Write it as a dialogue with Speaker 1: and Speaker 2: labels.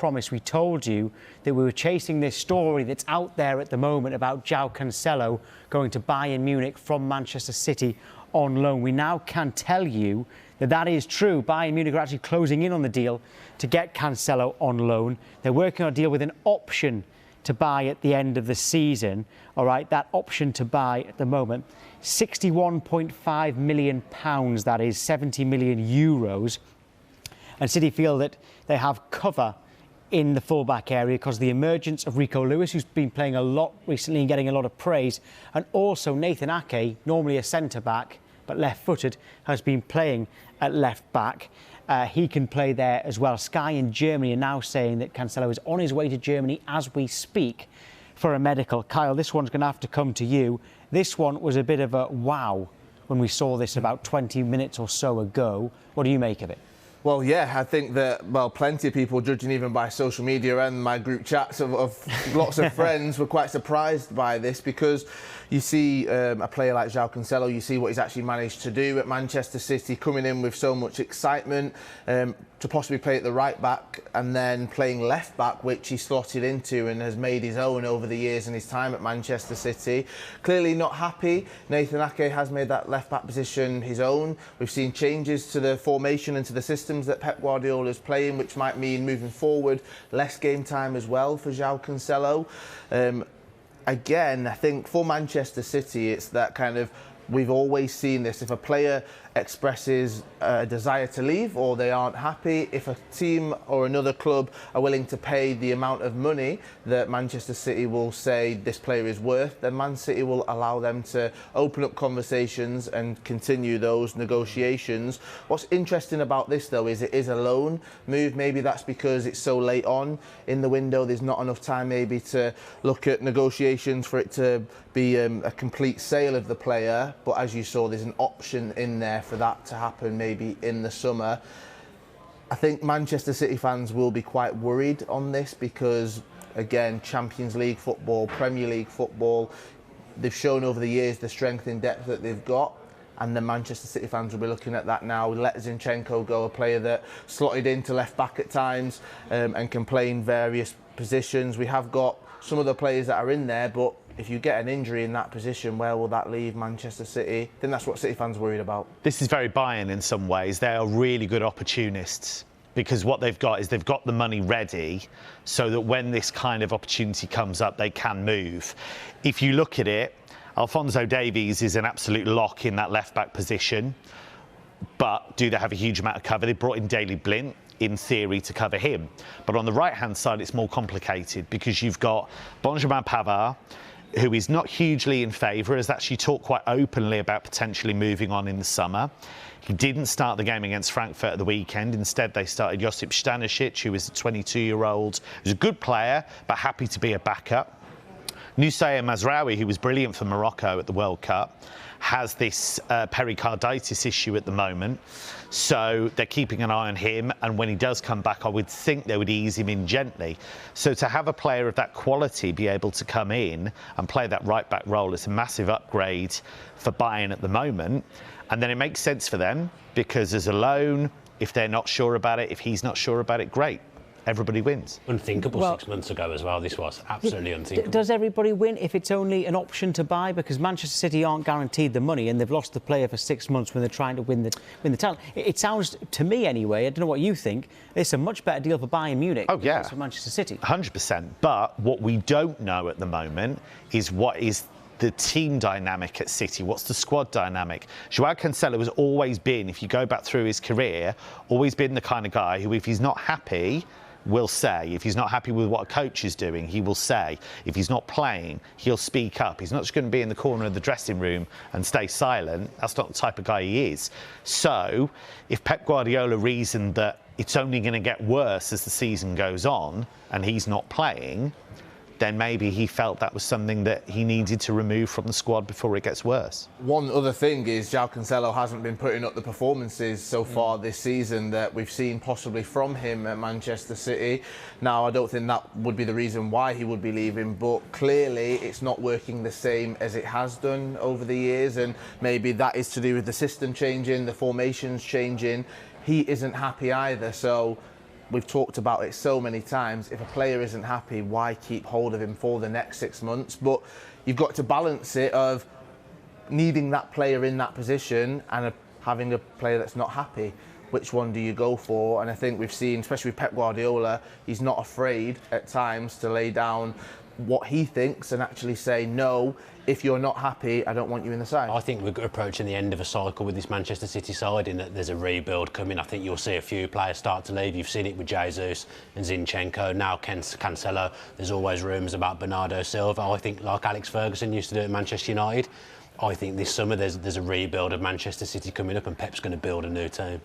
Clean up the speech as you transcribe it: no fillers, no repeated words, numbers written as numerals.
Speaker 1: promise. We told you that we were chasing this story that's out there at the moment about Joao Cancelo going to Bayern Munich from Manchester City on loan. We now can tell you that that is true. Bayern Munich are actually closing in on the deal to get Cancelo on loan. They're working on a deal with an option to buy at the end of the season. All right, that option to buy at the moment, £61.5 million, that is 70 million euros. And City feel that they have cover in the fullback area because of the emergence of Rico Lewis, who's been playing a lot recently and getting a lot of praise, and also Nathan Ake, normally a centre-back but left-footed, has been playing at left-back. He can play there as well. Sky in Germany are now saying that Cancelo is on his way to Germany as we speak for a medical. Kyle, this one's going to have to come to you. This one was a bit of a wow when we saw this about 20 minutes or so ago. What do you make of it?
Speaker 2: Well, yeah, I think that, well, plenty of people, judging even by social media and my group chats of lots of friends, were quite surprised by this because you see a player like Joao Cancelo, you see what he's actually managed to do at Manchester City, coming in with so much excitement, to possibly play at the right back and then playing left back, which he slotted into and has made his own over the years in his time at Manchester City. Clearly not happy. Nathan Ake has made that left back position his own. We've seen changes to the formation and to the systems that Pep Guardiola is playing, which might mean moving forward less game time as well for Joao Cancelo. Again, I think for Manchester City, it's that kind of, we've always seen this. If a player expresses a desire to leave or they aren't happy, if a team or another club are willing to pay the amount of money that Manchester City will say this player is worth, then Man City will allow them to open up conversations and continue those negotiations. What's interesting about this, though, is it is a loan move. Maybe that's because it's so late on in the window. There's not enough time maybe to look at negotiations for it to be a complete sale of the player. But as you saw, there's an option in there for that to happen maybe in the summer. I think Manchester City fans will be quite worried on this because, again, Champions League football, Premier League football, they've shown over the years the strength in depth that they've got, and the Manchester City fans will be looking at that now. Let Zinchenko go, a player that slotted into left back at times and can play in various positions. We have got some of the players that are in there, but if you get an injury in that position, where will that leave Manchester City? I think that's what City fans are worried about.
Speaker 3: This is very Bayern in some ways. They are really good opportunists because what they've got is they've got the money ready so that when this kind of opportunity comes up, they can move. If you look at it, Alphonso Davies is an absolute lock in that left-back position, but do they have a huge amount of cover? They brought in Daley Blind, in theory, to cover him. But on the right-hand side, it's more complicated because you've got Benjamin Pavard, who is not hugely in favour, has actually talked quite openly about potentially moving on in the summer. He didn't start the game against Frankfurt at the weekend. Instead, they started Josip Stanisic, who is a 22-year-old, who's a good player, but happy to be a backup. Nusayr Mazraoui, who was brilliant for Morocco at the World Cup, has this pericarditis issue at the moment. So they're keeping an eye on him. And when he does come back, I would think they would ease him in gently. So to have a player of that quality be able to come in and play that right-back role is a massive upgrade for Bayern at the moment. And then it makes sense for them because as a loan, if they're not sure about it, if he's not sure about it, great. Everybody wins.
Speaker 4: Unthinkable 6 months ago as well, this was. Absolutely unthinkable.
Speaker 1: Does everybody win if it's only an option to buy? Because Manchester City aren't guaranteed the money and they've lost the player for 6 months when they're trying to win the title. It sounds, to me anyway, I don't know what you think, it's a much better deal for Bayern Munich than it is for Manchester City.
Speaker 3: 100%. But what we don't know at the moment is what is the team dynamic at City. What's the squad dynamic? Joao Cancelo has always been, if you go back through his career, always been the kind of guy who, if he's not happy, will say. If he's not happy with what a coach is doing, he will say. If he's not playing, he'll speak up. He's not just going to be in the corner of the dressing room and stay silent. That's not the type of guy he is. So if Pep Guardiola reasoned that it's only going to get worse as the season goes on and he's not playing, then maybe he felt that was something that he needed to remove from the squad before it gets worse.
Speaker 2: One other thing is Joao Cancelo hasn't been putting up the performances so far this season that we've seen possibly from him at Manchester City. Now, I don't think that would be the reason why he would be leaving, but clearly it's not working the same as it has done over the years, and maybe that is to do with the system changing, the formations changing. He isn't happy either, so we've talked about it so many times. If a player isn't happy, why keep hold of him for the next 6 months? But you've got to balance it of needing that player in that position and having a player that's not happy. Which one do you go for? And I think we've seen, especially with Pep Guardiola, he's not afraid at times to lay down what he thinks and actually say, no, if you're not happy, I don't want you in the side.
Speaker 4: I think we're approaching the end of a cycle with this Manchester City side in that there's a rebuild coming. I think you'll see a few players start to leave. You've seen it with Jesus and Zinchenko, now Cancelo. There's always rumours about Bernardo Silva. I think, like Alex Ferguson used to do at Manchester United, I think this summer there's a rebuild of Manchester City coming up and Pep's going to build a new team.